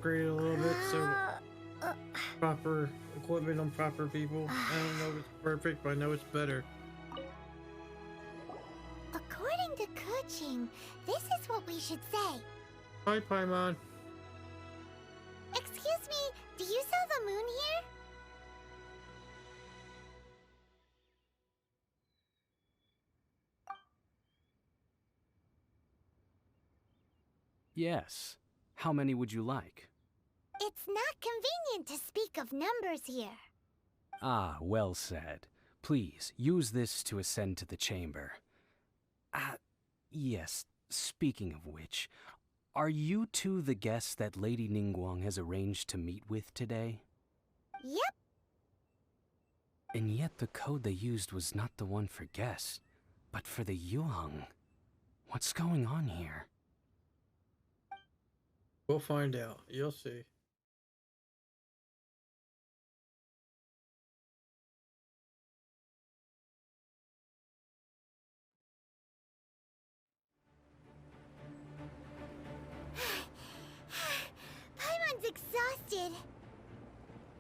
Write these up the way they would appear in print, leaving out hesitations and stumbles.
upgrade it a little bit so proper equipment on proper people. I don't know if it's perfect, but I know it's better. According to Kuching, this is what we should say. Hi, Paimon. Excuse me, do you sell the moon here? Yes. How many would you like? It's not convenient to speak of numbers here. Ah, well said. Please, use this to ascend to the chamber. Yes, speaking of which, are you two the guests that Lady Ningguang has arranged to meet with today? Yep. And yet the code they used was not the one for guests, but for the Yuheng. What's going on here? We'll find out. You'll see. Paimon's exhausted.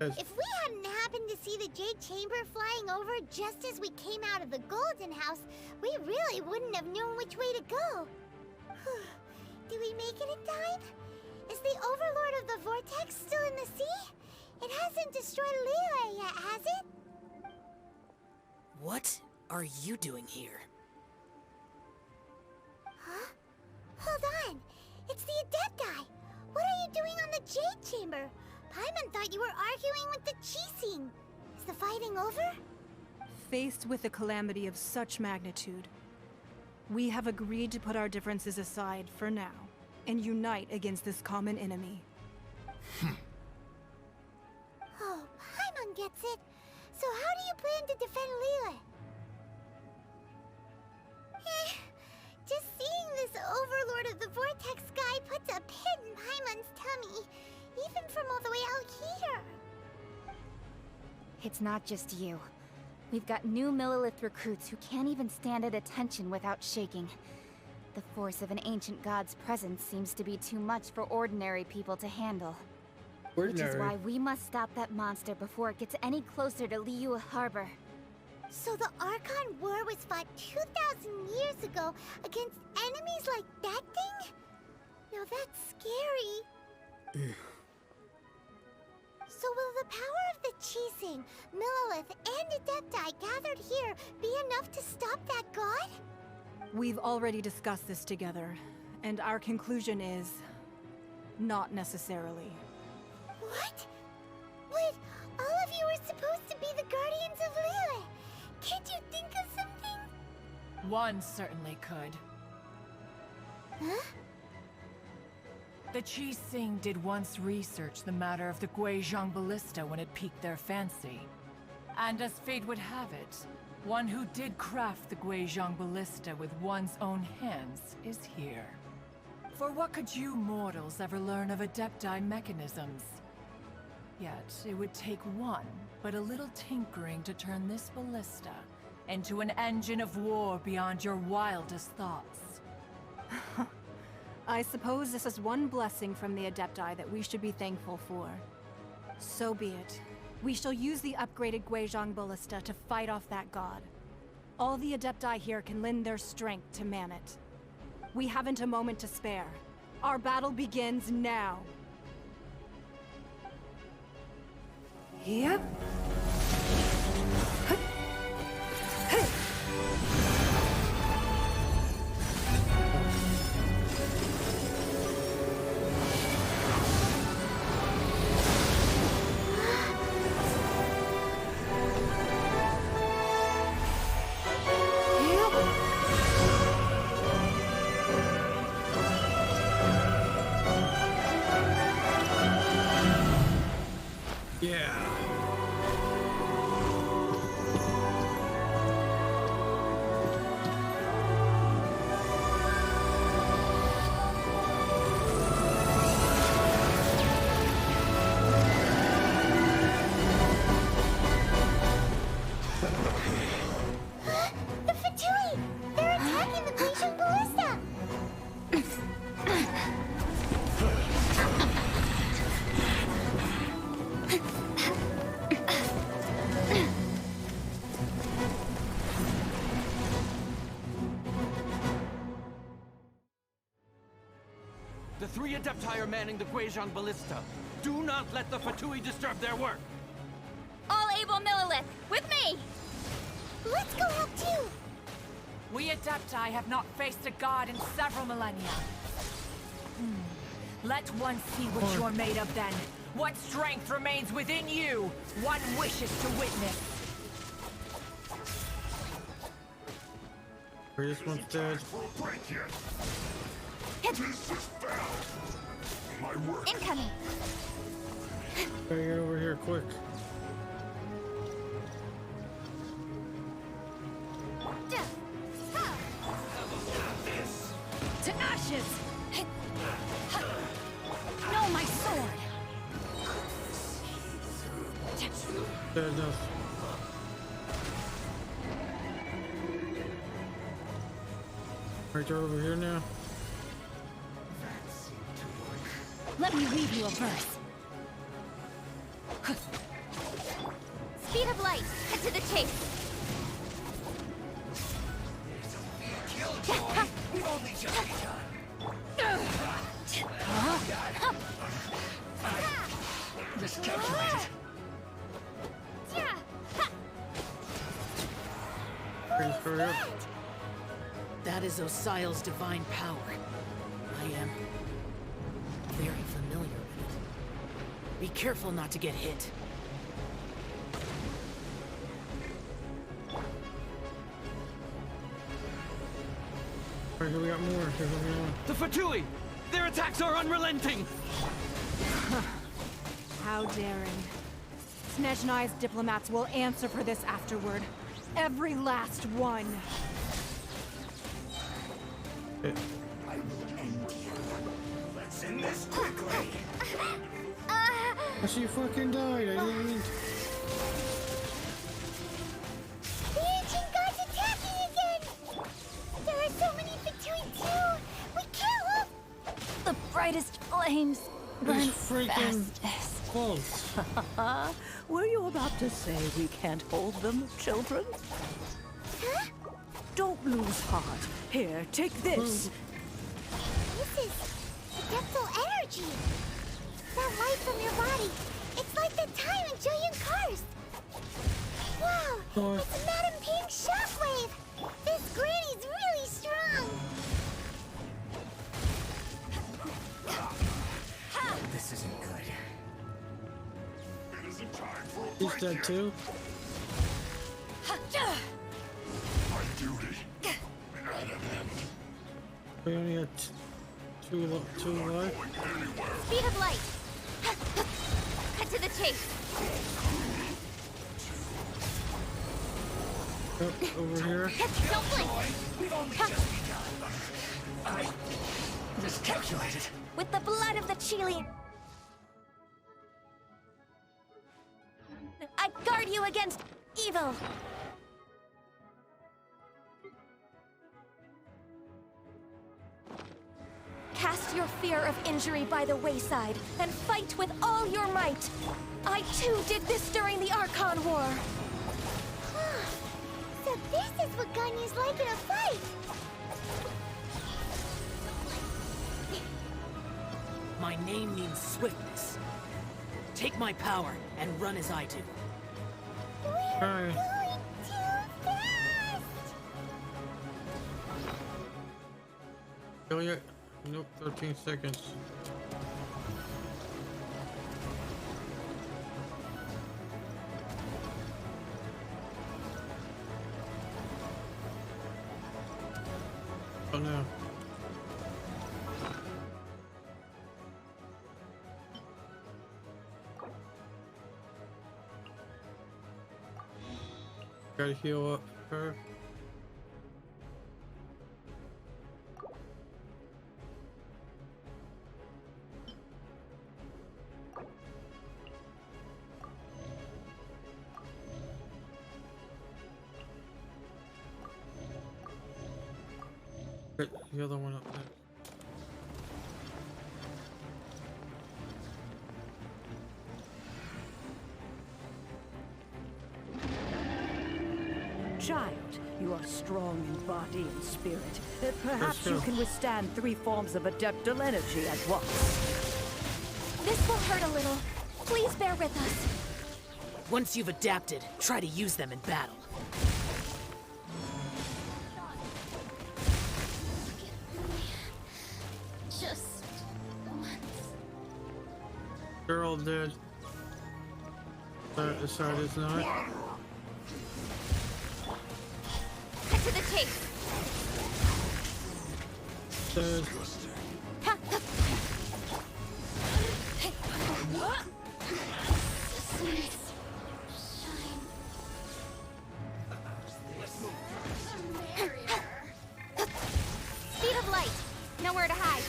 If we hadn't happened to see the Jade Chamber flying over just as we came out of the Golden House, we really wouldn't have known which way to go. Did we make it in time? Is the Overlord of the Vortex still in the sea? It hasn't destroyed Liyue yet, has it? What are you doing here? Huh? Hold on. It's the Adept guy. What are you doing on the Jade Chamber? Paimon thought you were arguing with the Qixing. Is the fighting over? Faced with a calamity of such magnitude, we have agreed to put our differences aside for now and unite against this common enemy. Oh, Paimon gets it. So how do you plan to defend Liyue? Just seeing this Overlord of the Vortex guy puts a pit in Paimon's tummy, even from all the way out here. It's not just you. We've got new Millilith recruits who can't even stand at attention without shaking. The force of an ancient god's presence seems to be too much for ordinary people to handle. Which is why we must stop that monster before it gets any closer to Liyue Harbor. So the Archon War was fought 2,000 years ago against enemies like that thing? Now that's scary. So will the power of the Qixing, Millilith, and Adepti gathered here be enough to stop that god? We've already discussed this together, and our conclusion is... not necessarily. What? But all of you were supposed to be the guardians of Liyue. Can't you think of something? One certainly could. Huh? The Qixing did once research the matter of the Guizhong Ballista when it piqued their fancy. And as fate would have it, one who did craft the Guizhong Ballista with one's own hands is here. For what could you mortals ever learn of Adepti mechanisms? Yet, it would take one, but a little tinkering to turn this ballista into an engine of war beyond your wildest thoughts. I suppose this is one blessing from the Adepti that we should be thankful for. So be it. We shall use the upgraded Guizhong Ballista to fight off that god. All the Adepti here can lend their strength to man it. We haven't a moment to spare. Our battle begins now. Yep. Yeah. 3 Adepti are manning the Guizhong Ballista. Do not let the Fatui disturb their work! All able Millilith, with me! Let's go help too! We Adepti have not faced a god in several millennia. Let one see what you're made of then. What strength remains within you? One wishes to witness. This one's dead. Incoming! Gotta get over here quick. To ashes! No, my sword! Dead enough. Right, they're over here now. Let me read you a verse. Speed of light, and to the chase! Please hurry up. That is Osial's divine power. I am very familiar with it. Be careful not to get hit. Alright, here we got more. Here we go. The Fatui! Their attacks are unrelenting! How daring. Snezhnai's diplomats will answer for this afterward. Every last one. Let's end this quickly. She fucking died. I didn't mean to. The ancient god's attacking again! There are so many between too! We kill them! The brightest flames burn These freaking fastest. bolts. Were you about to say we can't hold them, children? Huh? Don't lose heart. Here, take this. This is adeptal energy! That light from your body, it's like the time in Julian Cars! Wow! Oh. It's Madame Pink shockwave! This granny's really strong! This isn't good. It isn't time for a He's break dead yet. too. My duty at an end. We only had two left. Going anywhere. Speed of light. Cut to the chase. Yep, over here. Don't blink. We've only just begun. I miscalculated. With the blood of the Chili, I guard you against evil. Cast your fear of injury by the wayside and fight with all your might. I too did this during the Archon War. So this is what Ganyu's like in a fight! My name means swiftness. Take my power and run as I do. We're Alright. going too fast! Kill you. Nope, 13 seconds. Oh no. Gotta heal up her. Get the other one up there. Child, You are strong in body and spirit. Perhaps true. you can withstand 3 forms of adeptal energy at once. This will hurt a little. Please bear with us. Once you've adapted, try to use them in battle. Just once. They're all dead. The side is not. Cut to the chase. Dead. Speed of light. Nowhere to hide.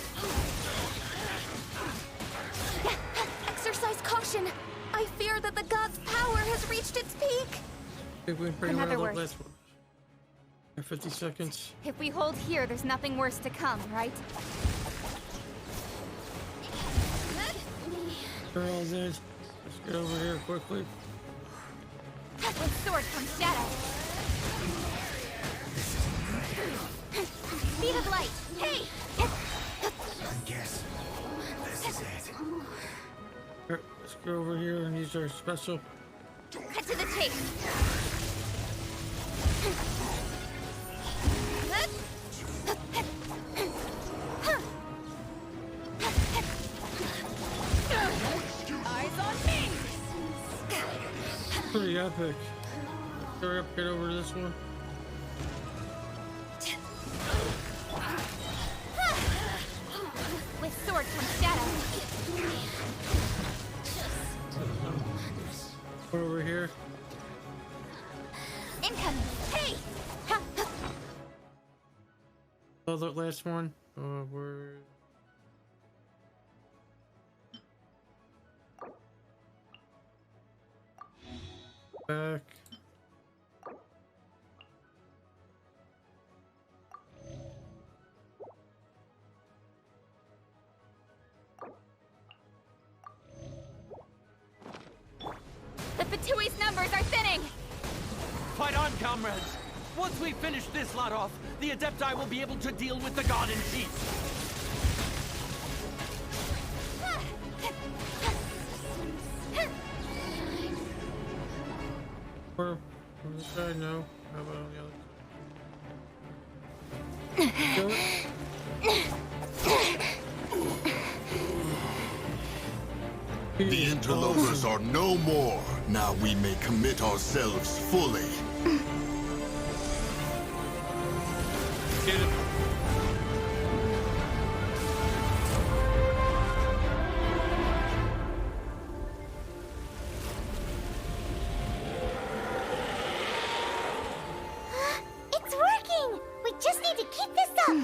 Exercise caution. I fear that the god's power has reached its peak. I think we can bring In around other the words. last one. 50 seconds. If we hold here, there's nothing worse to come, right? They're all dead. Let's get over here quickly. With sword comes shadow. Speed of light. Hey! I guess this is it. Alright, let's go over here and use our special. Cut to the chase. Eyes on me! Pretty epic. Hurry up, get over to this one. With sword comes shadow. Go over here. Incoming. Hey! Oh, the last one. We're back. The Vtuber's numbers are thinning! Fight on, comrades! Once we finish this lot off, the Adepti will be able to deal with the god in peace. Or on this side, no. How about on the other side? Do it. The interlopers are no more. Now we may commit ourselves fully. Get it. It's working! We just need to keep this up!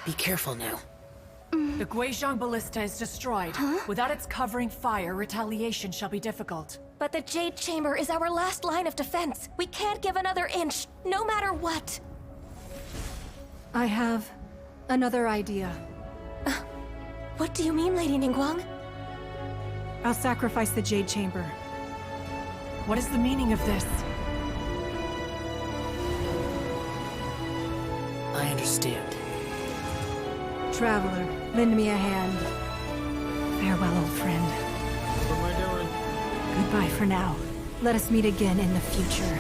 Be careful now. The Guizhong Ballista is destroyed. Without its covering fire, retaliation shall be difficult. But the Jade Chamber is our last line of defense. We can't give another inch, no matter what. I have another idea. What do you mean, Lady Ningguang? I'll sacrifice the Jade Chamber. What is the meaning of this? I understand. Traveler, lend me a hand. Farewell, old friend. What am I doing? Goodbye for now. Let us meet again in the future.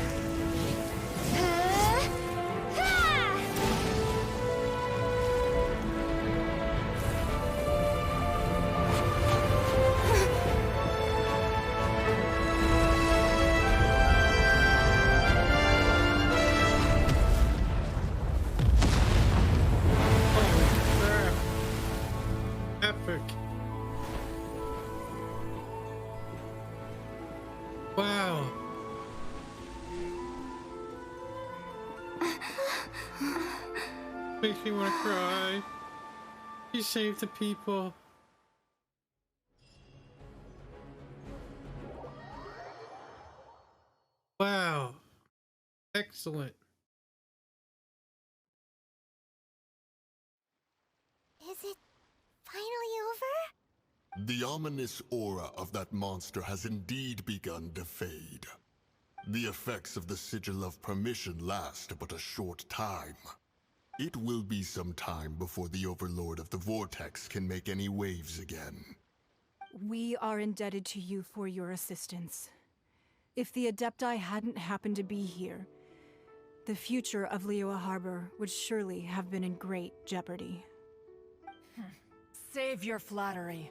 Makes me want to cry. He saved the people. Wow. Excellent. Is it finally over? The ominous aura of that monster has indeed begun to fade. The effects of the Sigil of Permission last but a short time. It will be some time before the Overlord of the Vortex can make any waves again. We are indebted to you for your assistance. If the Adepti hadn't happened to be here, the future of Liyue Harbor would surely have been in great jeopardy. Save your flattery.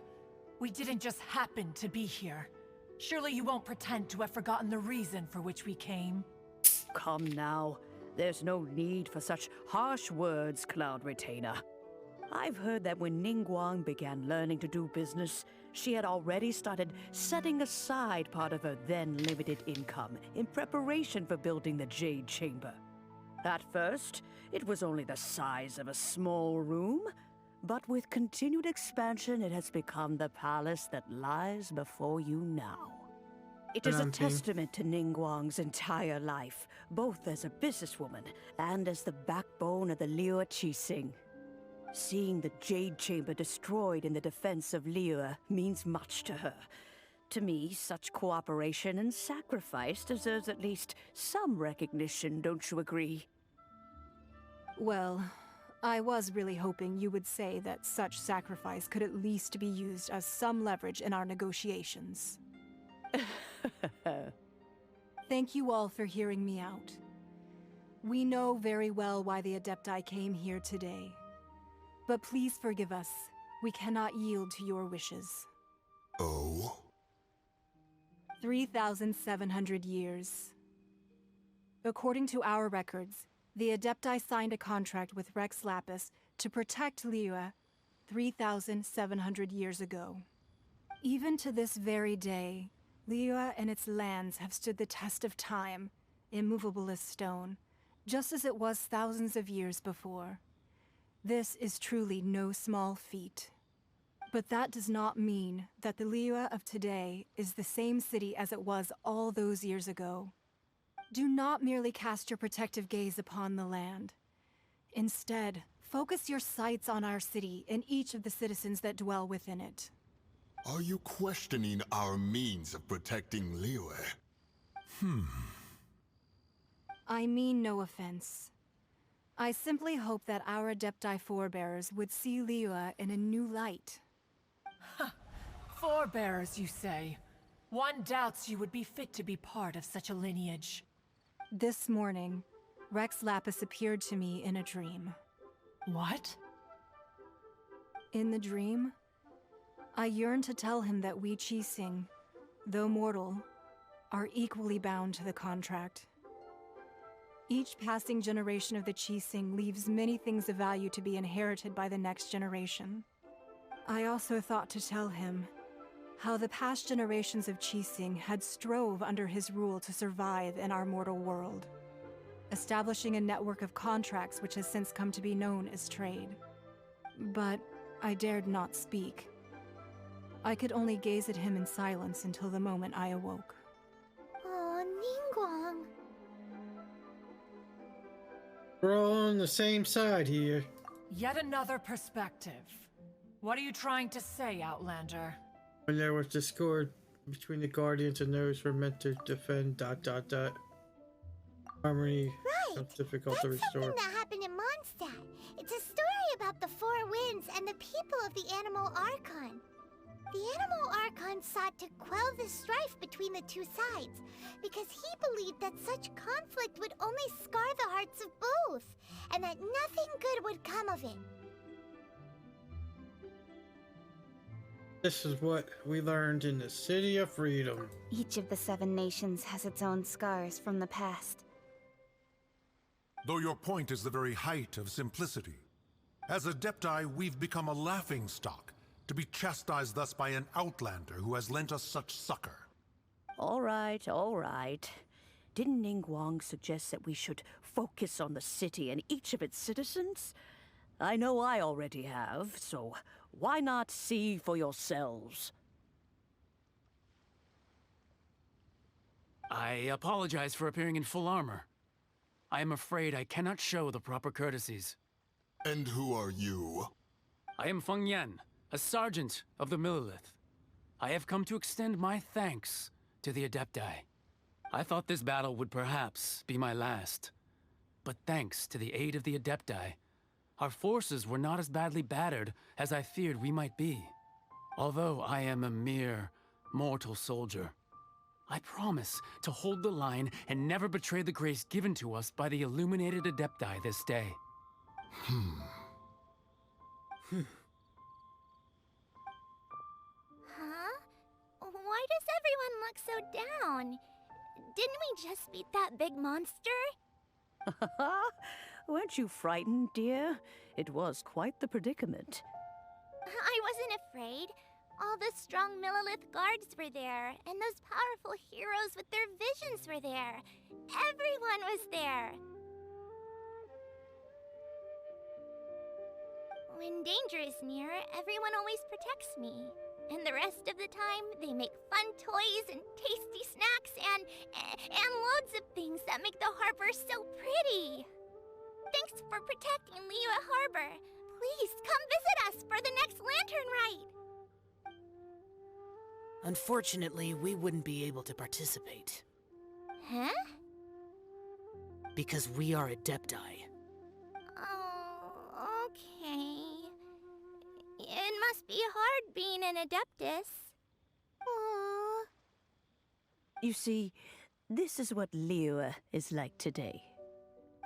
We didn't just happen to be here. Surely you won't pretend to have forgotten the reason for which we came. Come now. There's no need for such harsh words, Cloud Retainer. I've heard that when Ningguang began learning to do business, she had already started setting aside part of her then limited income in preparation for building the Jade Chamber. At first, it was only the size of a small room, but with continued expansion, it has become the palace that lies before you now. It is a testament to Ningguang's entire life, both as a businesswoman and as the backbone of the Liyue Qixing. Seeing the Jade Chamber destroyed in the defense of Liyue means much to her. To me, such cooperation and sacrifice deserves at least some recognition, don't you agree? Well, I was really hoping you would say that such sacrifice could at least be used as some leverage in our negotiations. Thank you all for hearing me out. We know very well why the Adepti came here today. But please forgive us. We cannot yield to your wishes. Oh? 3,700 years. According to our records, the Adepti signed a contract with Rex Lapis to protect Liyue 3,700 years ago. Even to this very day, Liyue and its lands have stood the test of time, immovable as stone, just as it was thousands of years before. This is truly no small feat. But that does not mean that the Liyue of today is the same city as it was all those years ago. Do not merely cast your protective gaze upon the land. Instead, focus your sights on our city and each of the citizens that dwell within it. Are you questioning our means of protecting Liyue? I mean no offense. I simply hope that our Adepti forebears would see Liyue in a new light. Forebearers, you say? One doubts you would be fit to be part of such a lineage. This morning, Rex Lapis appeared to me in a dream. What? In the dream, I yearned to tell him that we Qixing, though mortal, are equally bound to the contract. Each passing generation of the Qixing leaves many things of value to be inherited by the next generation. I also thought to tell him how the past generations of Qixing had strove under his rule to survive in our mortal world, establishing a network of contracts which has since come to be known as trade. But I dared not speak. I could only gaze at him in silence until the moment I awoke. Oh, Ningguang. We're all on the same side here. Yet another perspective. What are you trying to say, Outlander? When there was discord between the Guardians and those who were meant to defend ... Harmony was difficult to That's restore. something that happened in Mondstadt. It's a story about the Four Winds and the people of the Animal Archon. The Animal Archon sought to quell the strife between the two sides, because he believed that such conflict would only scar the hearts of both, and that nothing good would come of it. This is what we learned in the City of Freedom. Each of the 7 nations has its own scars from the past. Though your point is the very height of simplicity. As Adepti, we've become a laughingstock, to be chastised thus by an outlander who has lent us such succor. All right, all right. Didn't Ningguang suggest that we should focus on the city and each of its citizens? I know I already have, so why not see for yourselves? I apologize for appearing in full armor. I am afraid I cannot show the proper courtesies. And who are you? I am Feng Yan, a sergeant of the Millelith. I have come to extend my thanks to the Adepti. I thought this battle would perhaps be my last. But thanks to the aid of the Adepti, our forces were not as badly battered as I feared we might be. Although I am a mere mortal soldier, I promise to hold the line and never betray the grace given to us by the illuminated Adepti this day. Huh? Why does everyone look so down? Didn't we just beat that big monster? Weren't you frightened, dear? It was quite the predicament. I wasn't afraid. All the strong Millelith guards were there, and those powerful heroes with their visions were there. Everyone was there. When danger is near, everyone always protects me. And the rest of the time, they make fun toys and tasty snacks and loads of things that make the harbor so pretty. Thanks for protecting Liyue Harbor. Please come visit us for the next lantern rite. Unfortunately, we wouldn't be able to participate. Huh? Because we are Adepti. Oh, okay. It must be hard being an Adeptus. Aww. You see, this is what Liyue is like today.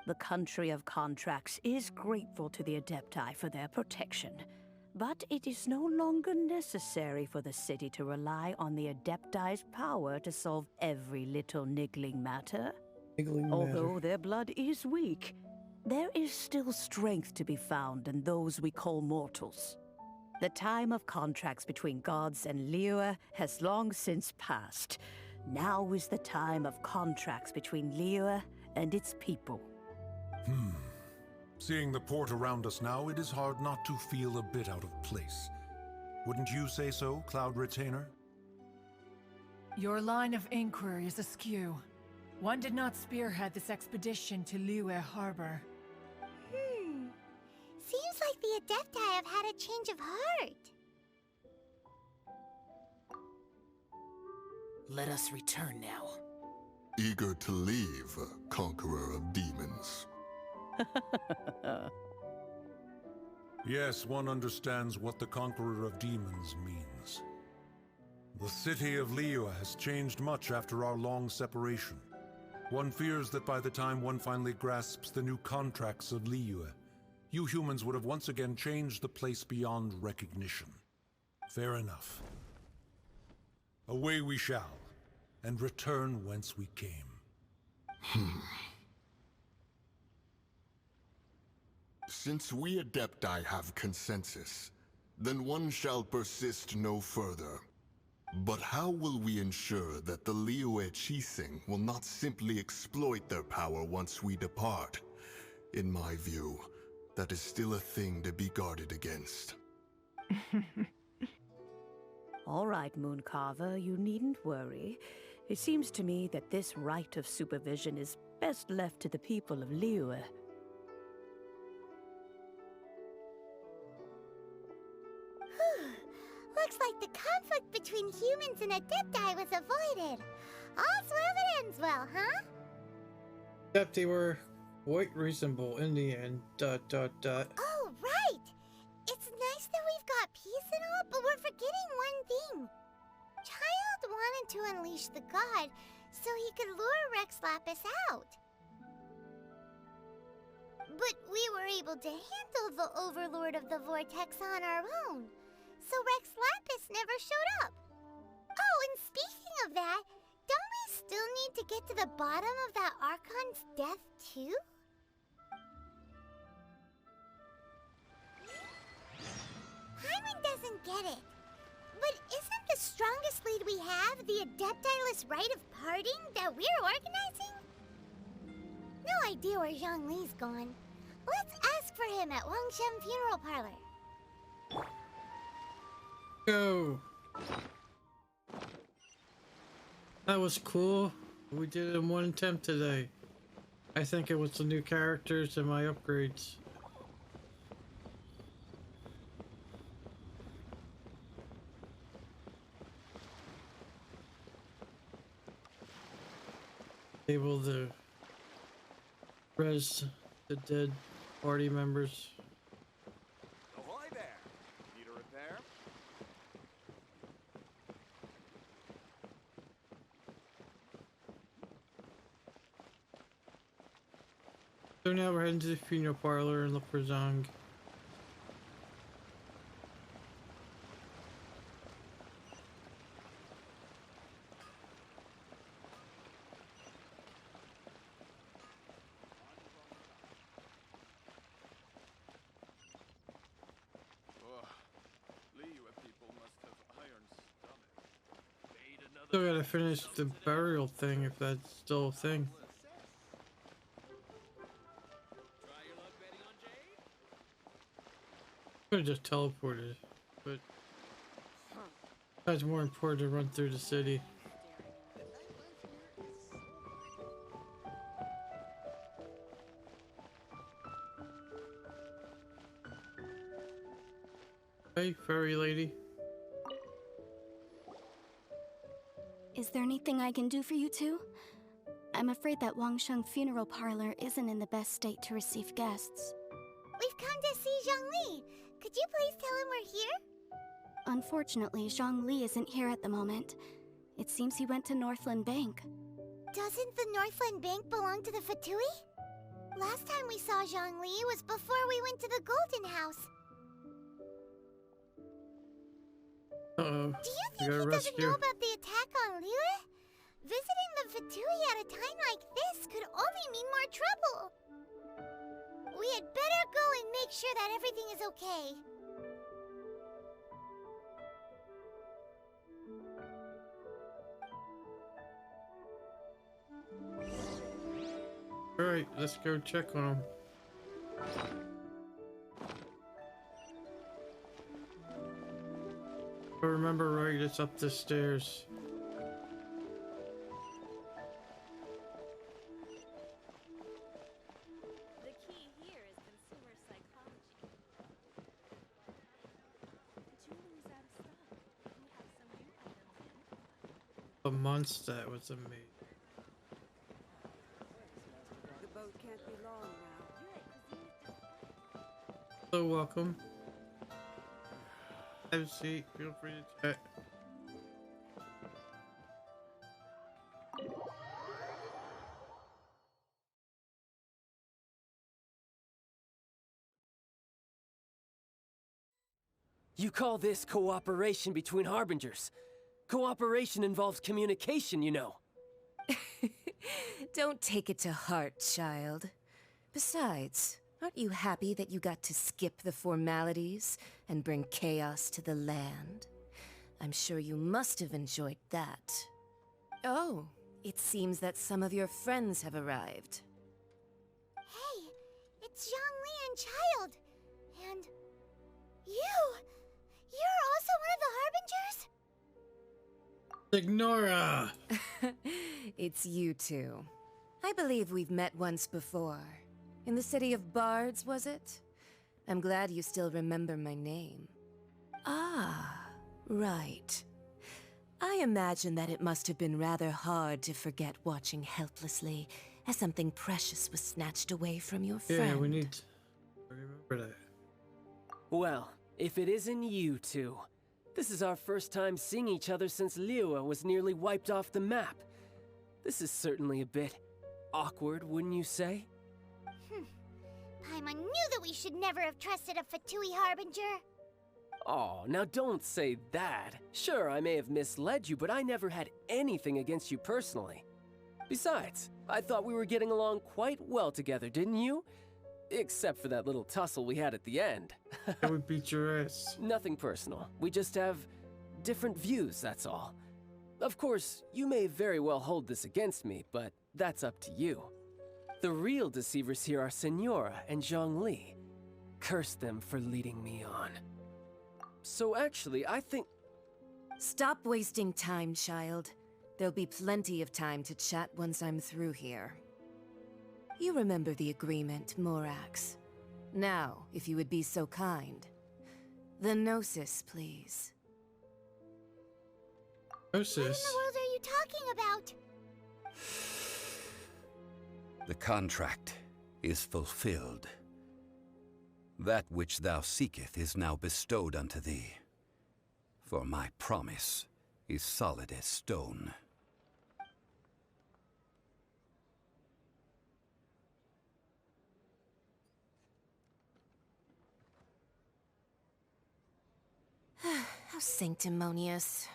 The country of contracts is grateful to the Adepti for their protection, but it is no longer necessary for the city to rely on the Adepti's power to solve every little niggling matter. Although their blood is weak, there is still strength to be found in those we call mortals. The time of contracts between gods and Liyue has long since passed. Now is the time of contracts between Liyue and its people. Seeing the port around us now, it is hard not to feel a bit out of place. Wouldn't you say so, Cloud Retainer? Your line of inquiry is askew. One did not spearhead this expedition to Liyue Harbor. Seems like the Adepti have had a change of heart. Let us return now. Eager to leave, Conqueror of Demons. Yes, one understands what the Conqueror of Demons means. The city of Liyue has changed much after our long separation. One fears that by the time one finally grasps the new contracts of Liyue, you humans would have once again changed the place beyond recognition. Fair enough. Away we shall, and return whence we came. Since we Adepti have consensus, then one shall persist no further. But how will we ensure that the Liyue Qixing will not simply exploit their power once we depart? In my view, that is still a thing to be guarded against. All right, Mooncarver, you needn't worry. It seems to me that this right of supervision is best left to the people of Liyue. Looks like the conflict between humans and Adepti was avoided. All's well that ends well, huh? Adepti were quite reasonable in the end. Oh, right! It's nice that we've got peace and all, but we're forgetting one thing. Child wanted to unleash the god so he could lure Rex Lapis out. But we were able to handle the Overlord of the Vortex on our own, so Rex Lapis never showed up. Oh, and speaking of that, don't we still need to get to the bottom of that Archon's death too? Hyman doesn't get it. But isn't the strongest lead we have the Adeptiless Rite of Parting that we're organizing? No idea where Zhongli's gone. Let's ask for him at Wangshan Funeral Parlor. Go. That was cool. We did it in one attempt today. I think it was the new characters and my upgrades. Able to res the dead party members. Ahoy there! Need a repair? So now we're heading to the funeral parlor and look for Zong. Liyue people must have iron stomachs. Made another Still gotta finish the burial thing if that's still a thing. Try your luck betting on Jade? Could have just teleported, but that's more important to run through the city. Hey, fairy lady. Is there anything I can do for you two? I'm afraid that Wangsheng Funeral Parlor isn't in the best state to receive guests. We've come to see Zhongli. Could you please tell him we're here? Unfortunately, Zhongli isn't here at the moment. It seems he went to Northland Bank. Doesn't the Northland Bank belong to the Fatui? Last time we saw Zhongli was before we went to the Golden House. Uh-oh. Do you think he doesn't know about the attack on Liyue? Visiting the Fatui at a time like this could only mean more trouble. We had better go and make sure that everything is okay. Alright, let's go check on him. If I remember right, it's up the stairs. The key here is consumer psychology. Jewelry's out of stock. We have some new items in. The monster was amazing. The boat can't be long now. So welcome. Have a seat. Feel free to chat. You call this cooperation between Harbingers? Cooperation involves communication, you know. Don't take it to heart, child. Besides, aren't you happy that you got to skip the formalities and bring chaos to the land? I'm sure you must have enjoyed that. Oh, it seems that some of your friends have arrived. Hey, it's Zhongli and Child. And you! You're also one of the Harbingers? Ignora! It's you two. I believe we've met once before. In the city of Bards, was it? I'm glad you still remember my name. Ah, right. I imagine that it must have been rather hard to forget watching helplessly as something precious was snatched away from your friend. Yeah, we need to remember that. Well, if it isn't you two. This is our first time seeing each other since Liyue was nearly wiped off the map. This is certainly a bit awkward, wouldn't you say? Paimon knew that we should never have trusted a Fatui Harbinger. Oh, now don't say that. Sure, I may have misled you, but I never had anything against you personally. Besides, I thought we were getting along quite well together, didn't you? Except for that little tussle we had at the end. I would beat your ass. Nothing personal. We just have different views, that's all. Of course, you may very well hold this against me, but that's up to you. The real deceivers here are Senora and Zhongli. Curse them for leading me on. So actually, I think... Stop wasting time, child. There'll be plenty of time to chat once I'm through here. You remember the agreement, Morax. Now, if you would be so kind. The Gnosis, please. What in the world are you talking about? The contract is fulfilled. That which thou seeketh is now bestowed unto thee. For my promise is solid as stone. How sanctimonious.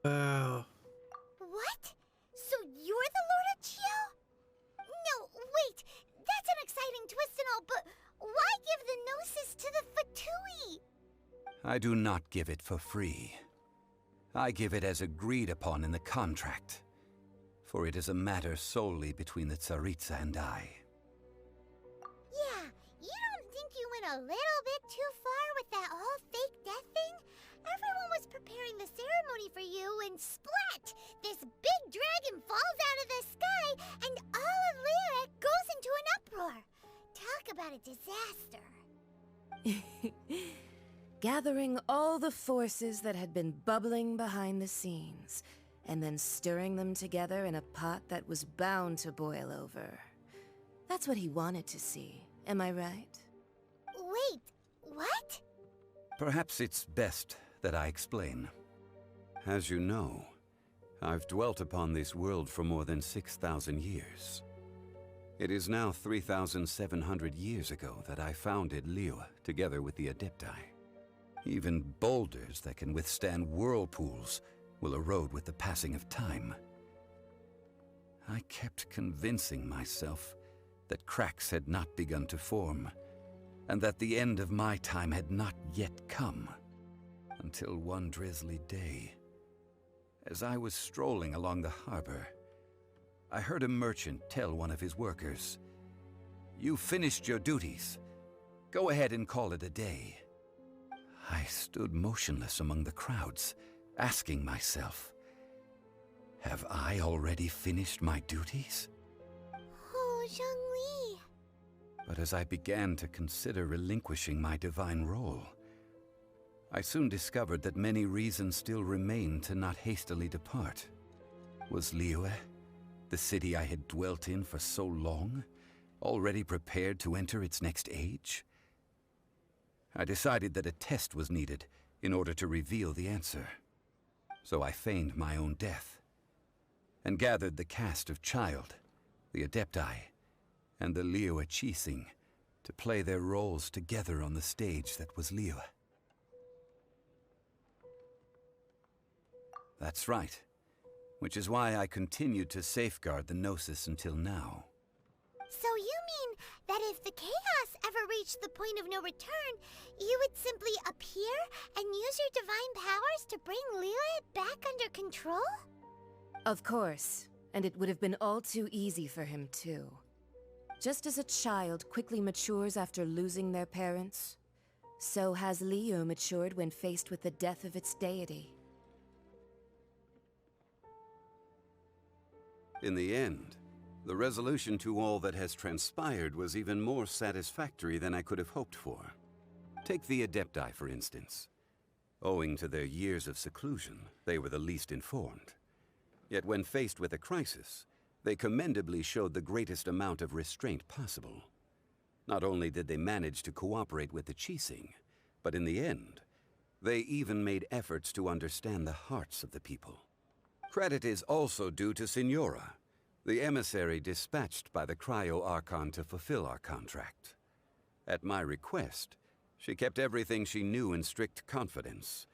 Wow. What? So you're the Lord of Chio? No, wait. That's an exciting twist and all, but why give the Gnosis to the Fatui? I do not give it for free. I give it as agreed upon in the contract, for it is a matter solely between the Tsaritsa and I. Yeah, you don't think you went a little bit too far with that whole fake death thing? Everyone was preparing the ceremony for you, and splat! This big dragon falls out of the sky, and all of Liyue goes into an uproar. Talk about a disaster. Gathering all the forces that had been bubbling behind the scenes, and then stirring them together in a pot that was bound to boil over. That's what he wanted to see, am I right? Wait, what? Perhaps it's best that I explain. As you know, I've dwelt upon this world for more than 6,000 years. It is now 3,700 years ago that I founded Liyue together with the Adepti. Even boulders that can withstand whirlpools will erode with the passing of time. I kept convincing myself that cracks had not begun to form, and that the end of my time had not yet come. Until one drizzly day, as I was strolling along the harbor, I heard a merchant tell one of his workers, "You finished your duties. Go ahead and call it a day." I stood motionless among the crowds, asking myself, have I already finished my duties? Oh, Zhongli. But as I began to consider relinquishing my divine role, I soon discovered that many reasons still remained to not hastily depart. Was Liyue, the city I had dwelt in for so long, already prepared to enter its next age? I decided that a test was needed in order to reveal the answer. So I feigned my own death, and gathered the cast of Child, the Adepti, and the Liyue Qixing to play their roles together on the stage that was Liyue. That's right, which is why I continued to safeguard the Gnosis until now. So you mean that if the chaos ever reached the point of no return, you would simply appear and use your divine powers to bring Liyue back under control? Of course, and it would have been all too easy for him too. Just as a child quickly matures after losing their parents, so has Liyue matured when faced with the death of its deity. In the end, the resolution to all that has transpired was even more satisfactory than I could have hoped for. Take the Adepti, for instance. Owing to their years of seclusion, they were the least informed. Yet when faced with a crisis, they commendably showed the greatest amount of restraint possible. Not only did they manage to cooperate with the Qixing, but in the end, they even made efforts to understand the hearts of the people. Credit is also due to Senora, the emissary dispatched by the Cryo-Archon to fulfill our contract. At my request, she kept everything she knew in strict confidence.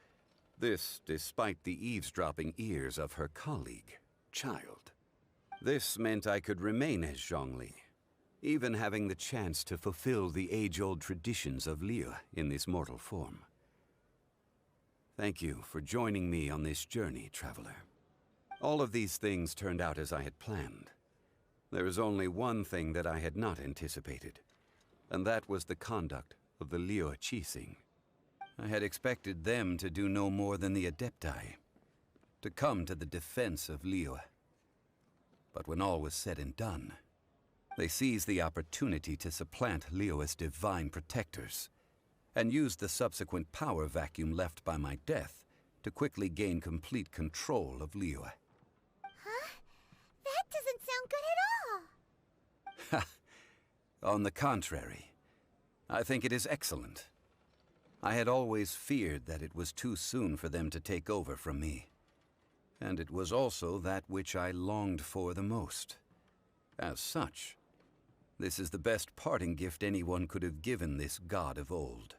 This despite the eavesdropping ears of her colleague, Child. This meant I could remain as Zhongli, even having the chance to fulfill the age-old traditions of Liyue in this mortal form. Thank you for joining me on this journey, Traveler. All of these things turned out as I had planned. There is only one thing that I had not anticipated, and that was the conduct of the Liyue Qixing. I had expected them to do no more than the Adepti, to come to the defense of Liyue. But when all was said and done, they seized the opportunity to supplant Liyue's divine protectors, and used the subsequent power vacuum left by my death to quickly gain complete control of Liyue. Huh? That doesn't sound good at all! Ha! On the contrary, I think it is excellent. I had always feared that it was too soon for them to take over from me. And it was also that which I longed for the most. As such, this is the best parting gift anyone could have given this god of old.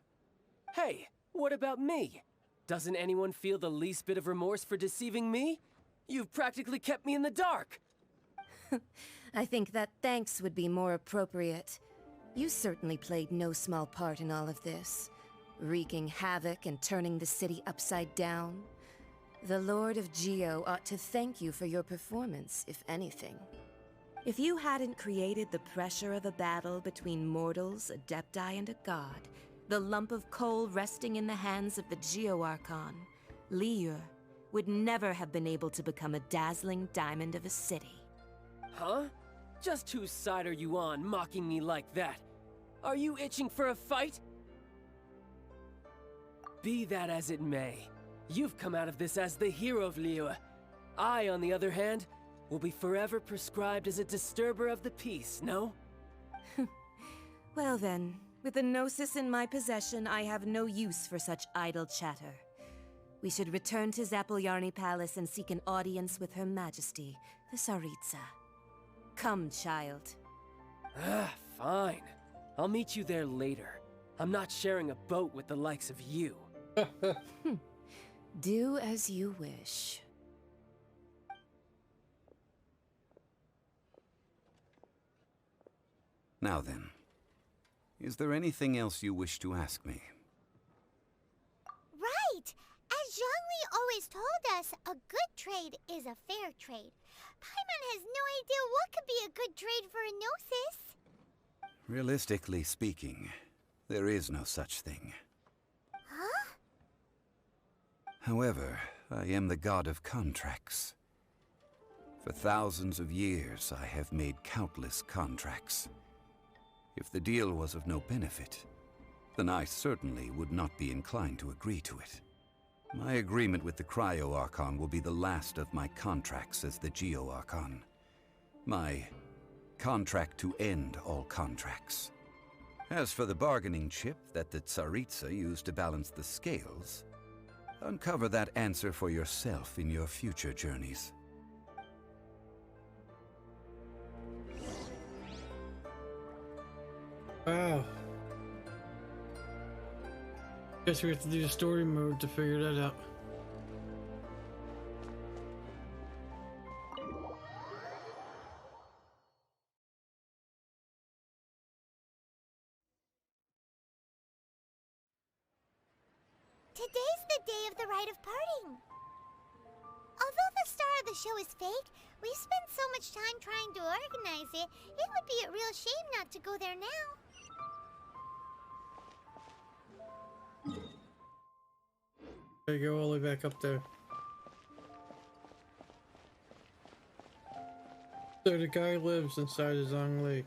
Hey, what about me? Doesn't anyone feel the least bit of remorse for deceiving me? You've practically kept me in the dark! I think that thanks would be more appropriate. You certainly played no small part in all of this, wreaking havoc and turning the city upside down. The Lord of Geo ought to thank you for your performance, if anything. If you hadn't created the pressure of a battle between mortals, Adepti, and a god, the lump of coal resting in the hands of the Geo Archon, Liyue, would never have been able to become a dazzling diamond of a city. Huh? Just whose side are you on, mocking me like that? Are you itching for a fight? Be that as it may, you've come out of this as the hero of Liyue. I, on the other hand, will be forever prescribed as a disturber of the peace, no? Well then, with the Gnosis in my possession, I have no use for such idle chatter. We should return to Zapoljarny Palace and seek an audience with Her Majesty, the Tsaritsa. Come, child. Fine. I'll meet you there later. I'm not sharing a boat with the likes of you. Do as you wish. Now then, is there anything else you wish to ask me? Right! As Zhongli always told us, a good trade is a fair trade. Paimon has no idea what could be a good trade for a Gnosis. Realistically speaking, there is no such thing. Huh? However, I am the god of contracts. For thousands of years, I have made countless contracts. If the deal was of no benefit, then I certainly would not be inclined to agree to it. My agreement with the Cryo Archon will be the last of my contracts as the Geo Archon. My contract to end all contracts. As for the bargaining chip that the Tsaritsa used to balance the scales, uncover that answer for yourself in your future journeys. Wow. Guess we have to do the story mode to figure that out. Today's the day of the Rite of Parting. Although the star of the show is fake, we spent so much time trying to organize it, it would be a real shame not to go there now. Gotta go all the way back up there. So the guy lives inside the Zhongli.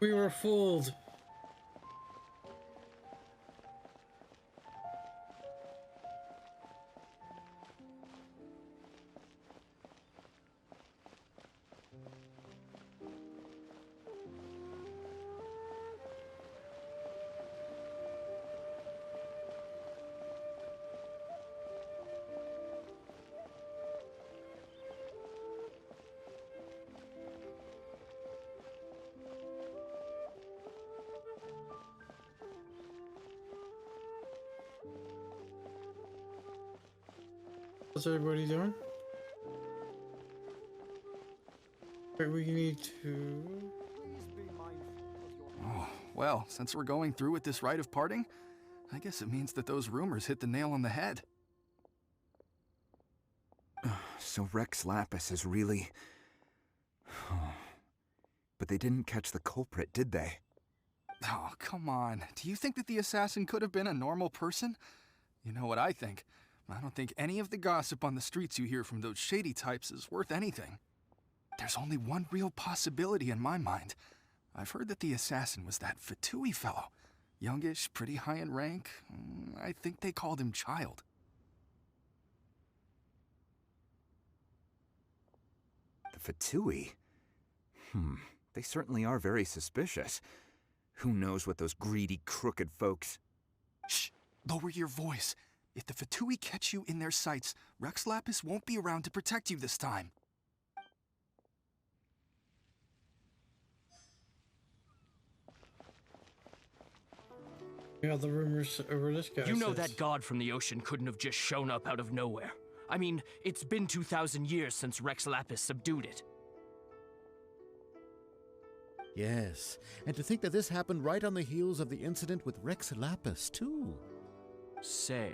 We were fooled. What's everybody doing? Right, we need to... Oh, well, since we're going through with this rite of parting, I guess it means that those rumors hit the nail on the head. So Rex Lapis is really... But they didn't catch the culprit, did they? Oh, come on. Do you think that the assassin could have been a normal person? You know what I think. I don't think any of the gossip on the streets you hear from those shady types is worth anything. There's only one real possibility in my mind. I've heard that the assassin was that Vtuber fellow. Youngish, pretty high in rank. I think they called him Child. The Vtuber? They certainly are very suspicious. Who knows what those greedy, crooked folks... Shh! Lower your voice. If the Vtuber catch you in their sights, Rex Lapis won't be around to protect you this time. Yeah, the rumors over this guy. You know that god from the ocean couldn't have just shown up out of nowhere. I mean, it's been 2,000 years since Rex Lapis subdued it. Yes, and to think that this happened right on the heels of the incident with Rex Lapis, too. Say,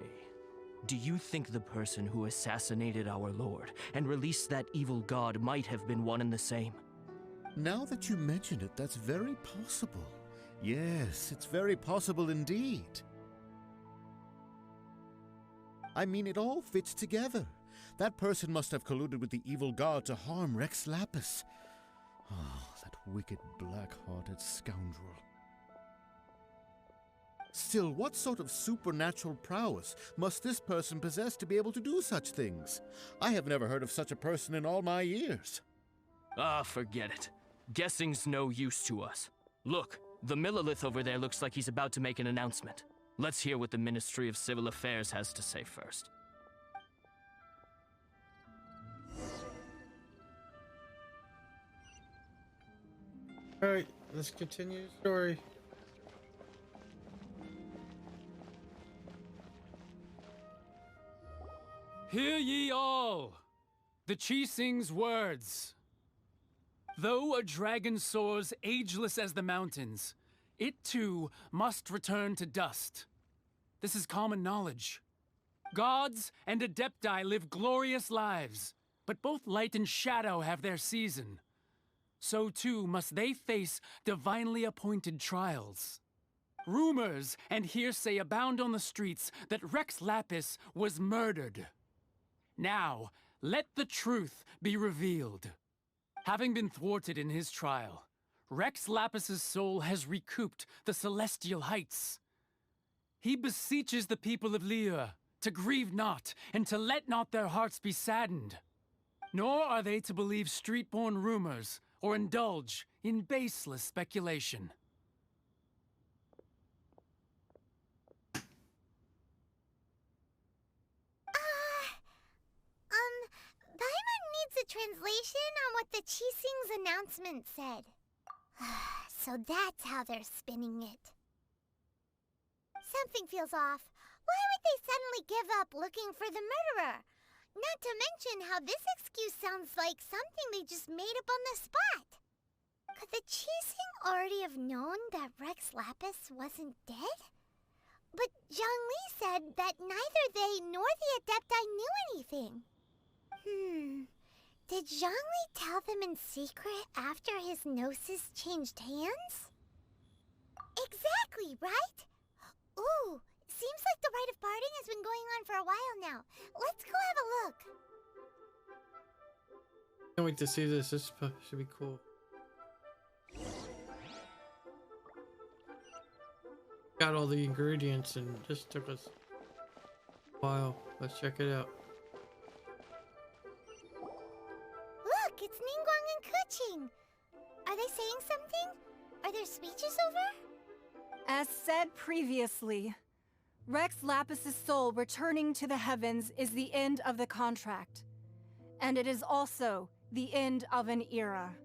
do you think the person who assassinated our lord and released that evil god might have been one and the same? Now that you mention it, that's very possible. Yes, it's very possible indeed. I mean, it all fits together. That person must have colluded with the evil god to harm Rex Lapis. Oh, that wicked, black-hearted scoundrel. Still, what sort of supernatural prowess must this person possess to be able to do such things? I have never heard of such a person in all my years. Ah, forget it. Guessing's no use to us. Look, the Millilith over there looks like he's about to make an announcement. Let's hear what the Ministry of Civil Affairs has to say first. Alright, let's continue the story. Hear ye all! The Qixing's words. Though a dragon soars ageless as the mountains, it too must return to dust. This is common knowledge. Gods and Adepti live glorious lives, but both light and shadow have their season. So too must they face divinely appointed trials. Rumors and hearsay abound on the streets that Rex Lapis was murdered. Now, let the truth be revealed. Having been thwarted in his trial, Rex Lapis's soul has recouped the celestial heights. He beseeches the people of Liyue to grieve not and to let not their hearts be saddened. Nor are they to believe street-born rumors or indulge in baseless speculation. Paimon needs a translation on what the Qixing's announcement said. So that's how they're spinning it. Something feels off. Why would they suddenly give up looking for the murderer? Not to mention how this excuse sounds like something they just made up on the spot. Could the Qixing already have known that Rex Lapis wasn't dead? But Zhongli said that neither they nor the Adepti knew anything. Did Zhongli tell them in secret after his gnosis changed hands? Exactly, right? Ooh, seems like the rite of parting has been going on for a while now. Let's go have a look. Can't wait to see this. This should be cool. Got all the ingredients and just took us a while. Let's check it out. Look, it's Ningguang and Keqing. Are they saying something? Are there speeches over? As said previously, Rex Lapis's soul returning to the heavens is the end of the contract. And it is also the end of an era.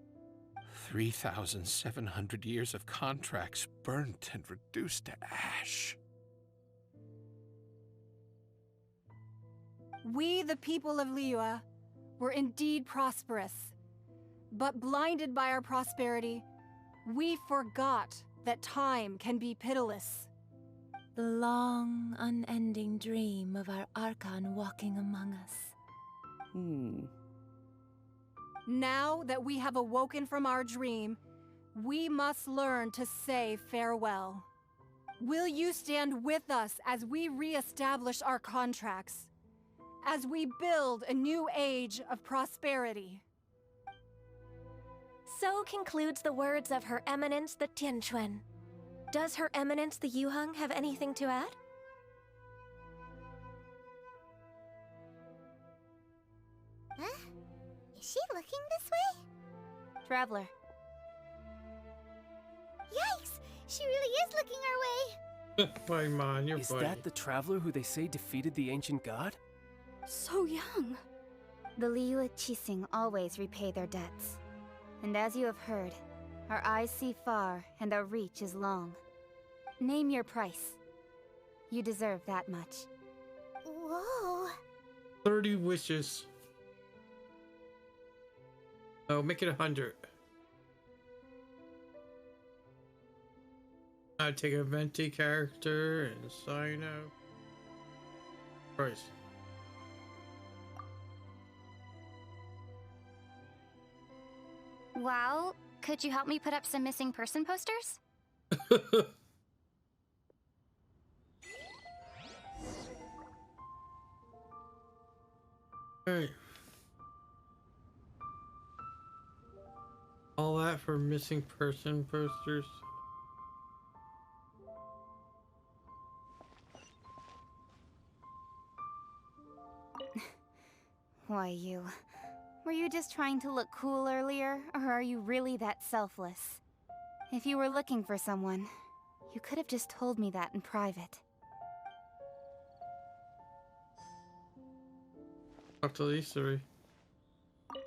3,700 years of contracts burnt and reduced to ash. We, the people of Liyue, were indeed prosperous. But blinded by our prosperity, we forgot that time can be pitiless. The long, unending dream of our Archon walking among us. Now that we have awoken from our dream, we must learn to say farewell. Will you stand with us as we re-establish our contracts? As we build a new age of prosperity? So concludes the words of Her Eminence the Tianquan. Does Her Eminence the Yuheng have anything to add? Huh? Is she looking this way? Traveler. Yikes! She really is looking our way! Paimon, you're Is funny. that the traveler who they say defeated the ancient god? So young. The Liyue Qixing always repay their debts. And as you have heard, our eyes see far and our reach is long. Name your price. You deserve that much. Whoa. 30 wishes. Oh, make it 100. I take a venti character and sign up. Price. Well, could you help me put up some missing person posters? Hey. All that for missing person posters. Why, you... Were you just trying to look cool earlier, or are you really that selfless? If you were looking for someone, you could have just told me that in private. Talk to these three.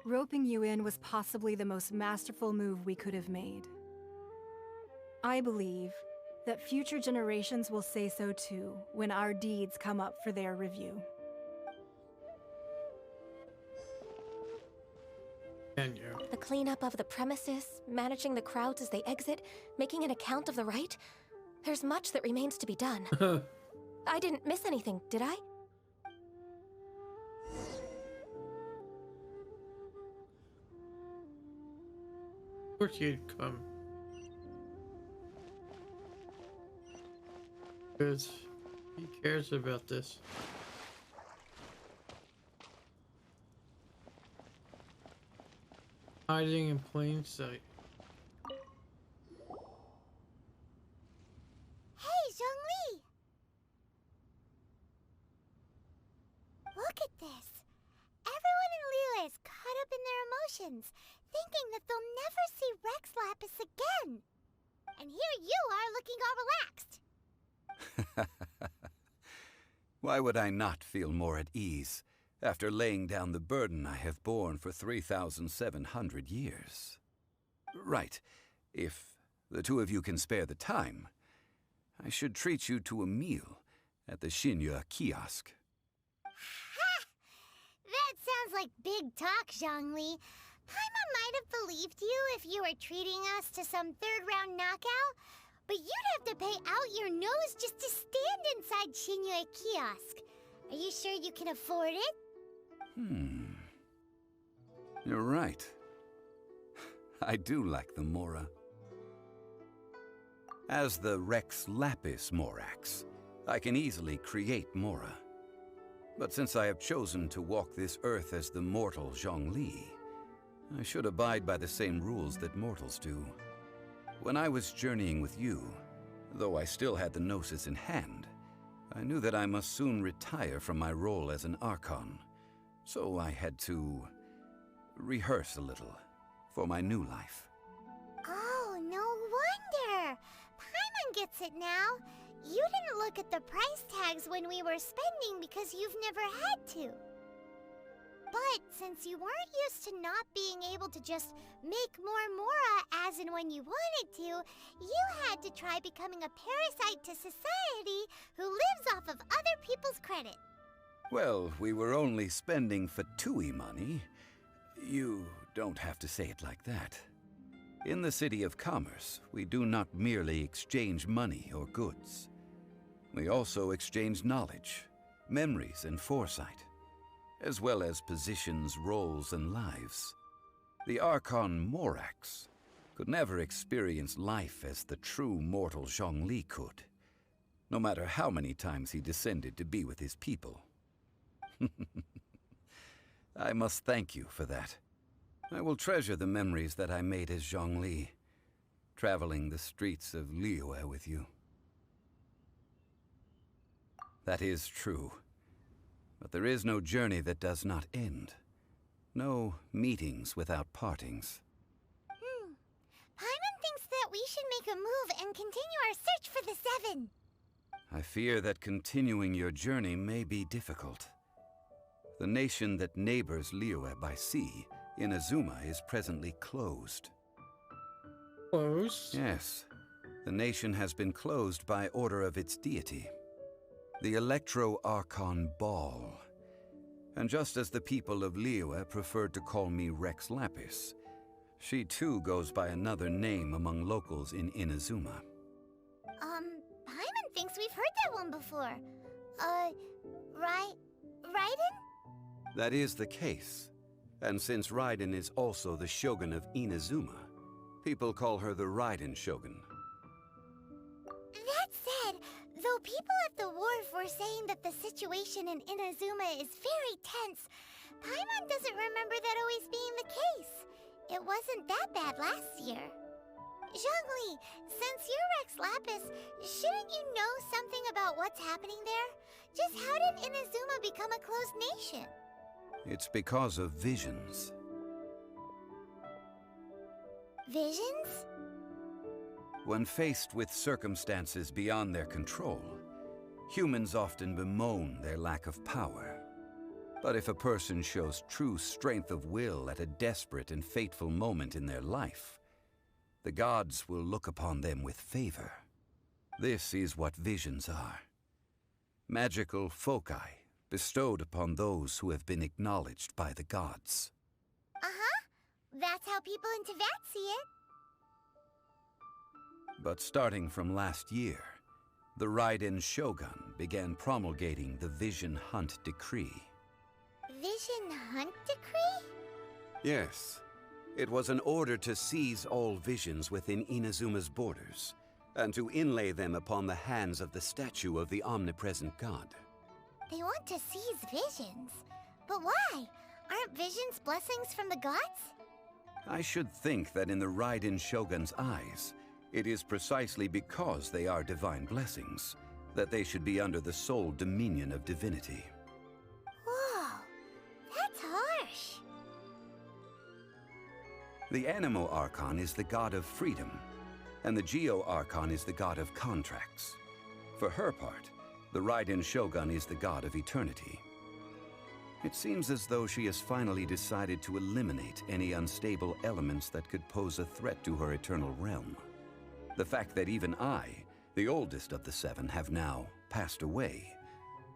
Roping you in was possibly the most masterful move we could have made. I believe that future generations will say so too when our deeds come up for their review. Can you? The cleanup of the premises, managing the crowds as they exit, making an account of the rite. There's much that remains to be done. I didn't miss anything, did I? Of course you'd come. Because he cares about this. Hiding in plain sight. Hey, Zhongli! Look at this. Everyone in Liyue is caught up in their emotions, thinking that they'll never see Rex Lapis again. And here you are looking all relaxed. Why would I not feel more at ease after laying down the burden I have borne for 3,700 years? Right. If the two of you can spare the time, I should treat you to a meal at the Liyue kiosk. Ha! That sounds like big talk, Zhongli. Paimon might have believed you if you were treating us to some third-round knockout, but you'd have to pay out your nose just to stand inside Liyue kiosk. Are you sure you can afford it? You're right. I do like the Mora. As the Rex Lapis Morax, I can easily create Mora. But since I have chosen to walk this earth as the mortal Zhongli, I should abide by the same rules that mortals do. When I was journeying with you, though I still had the Gnosis in hand, I knew that I must soon retire from my role as an Archon. So I had to rehearse a little for my new life. Oh, no wonder! Paimon gets it now. You didn't look at the price tags when we were spending because you've never had to. But since you weren't used to not being able to just make more Mora as and when you wanted to, you had to try becoming a parasite to society who lives off of other people's credit. Well, we were only spending Fatui money. You don't have to say it like that. In the City of Commerce, we do not merely exchange money or goods. We also exchange knowledge, memories, and foresight. as well as positions, roles, and lives. The Archon Morax could never experience life as the true mortal Zhongli could, no matter how many times he descended to be with his people. I must thank you for that. I will treasure the memories that I made as Zhongli, traveling the streets of Liyue with you. That is true. But there is no journey that does not end. No meetings without partings. Paimon thinks that we should make a move and continue our search for the Seven. I fear that continuing your journey may be difficult. The nation that neighbors Liyue by sea, Inazuma, is presently closed. Closed? Yes. The nation has been closed by order of its deity, the Electro-Archon Ball. And just as the people of Liyue preferred to call me Rex Lapis, she too goes by another name among locals in Inazuma. Paimon thinks we've heard that one before. Raiden? That is the case. And since Raiden is also the shogun of Inazuma, people call her the Raiden Shogun. That said, though people at the wharf were saying that the situation in Inazuma is very tense, Paimon doesn't remember that always being the case. It wasn't that bad last year. Zhongli, since you're Rex Lapis, shouldn't you know something about what's happening there? Just how did Inazuma become a closed nation? It's because of visions. Visions? When faced with circumstances beyond their control, humans often bemoan their lack of power. But if a person shows true strength of will at a desperate and fateful moment in their life, the gods will look upon them with favor. This is what visions are. Magical foci bestowed upon those who have been acknowledged by the gods. Uh-huh. That's how people in Teyvat see it. But starting from last year, the Raiden Shogun began promulgating the Vision Hunt Decree. Vision Hunt Decree? Yes. It was an order to seize all visions within Inazuma's borders, and to inlay them upon the hands of the statue of the omnipresent god. They want to seize visions. But why? Aren't visions blessings from the gods? I should think that in the Raiden Shogun's eyes, it is precisely because they are divine blessings that they should be under the sole dominion of divinity. Whoa, that's harsh. The Animo Archon is the god of freedom, and the Geo Archon is the god of contracts. For her part, the Raiden Shogun is the god of eternity. It seems as though she has finally decided to eliminate any unstable elements that could pose a threat to her eternal realm. The fact that even I, the oldest of the seven, have now passed away,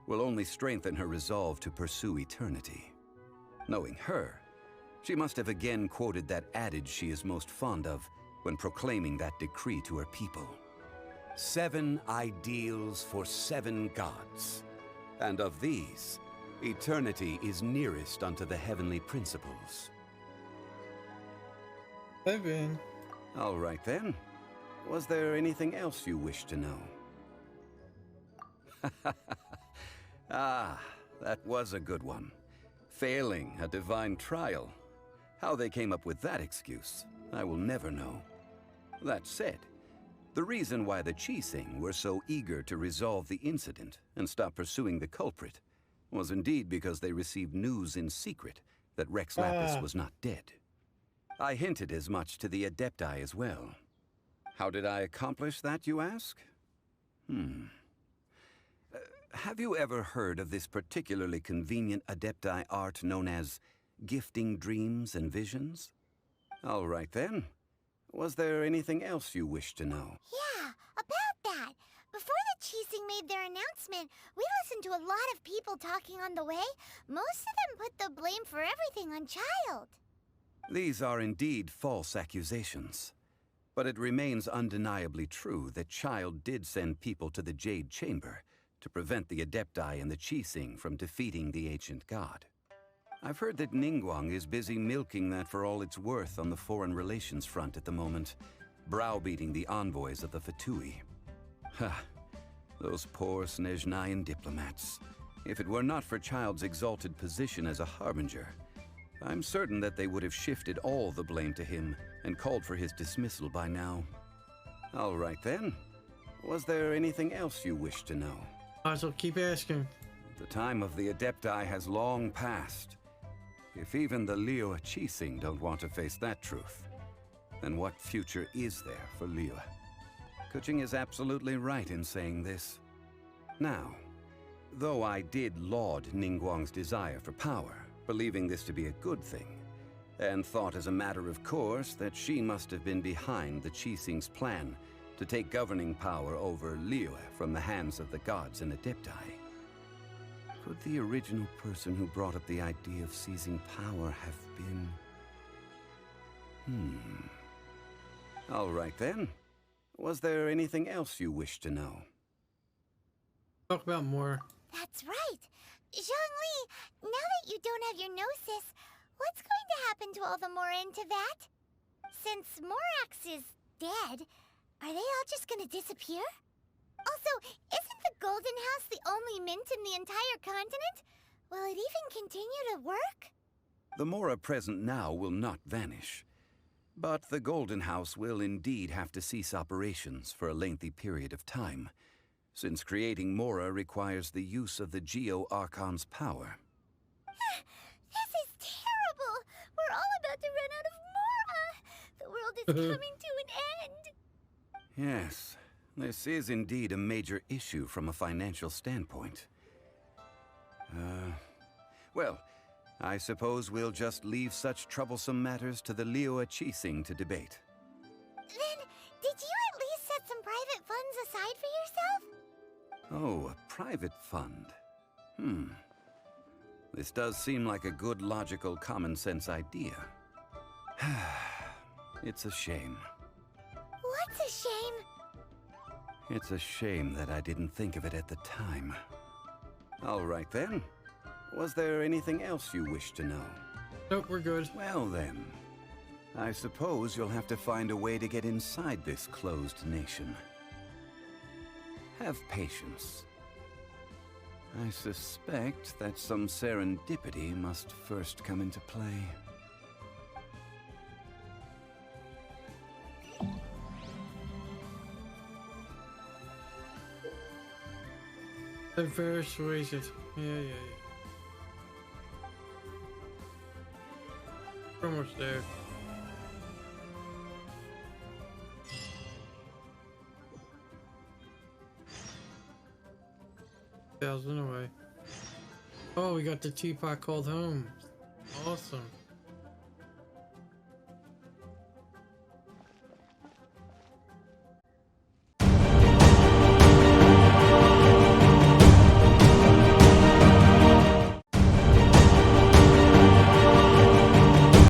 will only strengthen her resolve to pursue eternity. Knowing her, she must have again quoted that adage she is most fond of when proclaiming that decree to her people. 7 ideals for 7 gods, and of these, eternity is nearest unto the heavenly principles. Living. All right then. Was there anything else you wish to know? Ah, that was a good one. Failing a divine trial. How they came up with that excuse, I will never know. That said, the reason why the Qixing were so eager to resolve the incident and stop pursuing the culprit was indeed because they received news in secret that Rex Lapis was not dead. I hinted as much to the Adepti as well. How did I accomplish that, you ask? Have you ever heard of this particularly convenient Adepti art known as gifting dreams and visions? All right then. Was there anything else you wish to know? Yeah, about that. Before the Qixing made their announcement, we listened to a lot of people talking on the way. Most of them put the blame for everything on Child. These are indeed false accusations. But it remains undeniably true that Child did send people to the Jade Chamber to prevent the Adepti and the Qixing from defeating the ancient god. I've heard that Ningguang is busy milking that for all it's worth on the foreign relations front at the moment, browbeating the envoys of the Fatui. Ha! Those poor Snezhnayan diplomats. If it were not for Child's exalted position as a harbinger, I'm certain that they would have shifted all the blame to him and called for his dismissal by now. All right then. Was there anything else you wish to know? So keep asking. The time of the Adepti has long passed. If even the Liyue Qixing don't want to face that truth, then what future is there for Liyue? Kuching is absolutely right in saying this. Now, though I did laud Ningguang's desire for power, believing this to be a good thing, and thought as a matter of course that she must have been behind the Qixing's plan to take governing power over Liyue from the hands of the gods and Adepti, could the original person who brought up the idea of seizing power have been... All right then. Was there anything else you wish to know? Talk about more. That's right. Zhongli, now that you don't have your gnosis, what's going to happen to all the Mora in Teyvat? Since Morax is dead, are they all just gonna disappear? Also, isn't the Golden House the only mint in the entire continent? Will it even continue to work? The Mora present now will not vanish. But the Golden House will indeed have to cease operations for a lengthy period of time, since creating Mora requires the use of the Geo-Archon's power. This is terrible! We're all about to run out of Mora! The world is coming to an end! Yes, this is indeed a major issue from a financial standpoint. Well, I suppose we'll just leave such troublesome matters to the Liyue Qixing to debate. Then, did you at least set some private funds aside for yourself? Oh, a private fund. This does seem like a good, logical, common-sense idea. It's a shame. What's a shame? It's a shame that I didn't think of it at the time. All right then. Was there anything else you wish to know? Nope, we're good. Well then, I suppose you'll have to find a way to get inside this closed nation. Have patience. I suspect that some serendipity must first come into play. They're very persuasive. Yeah. We're almost there. Thousand away. Oh, we got the teapot called home. Awesome.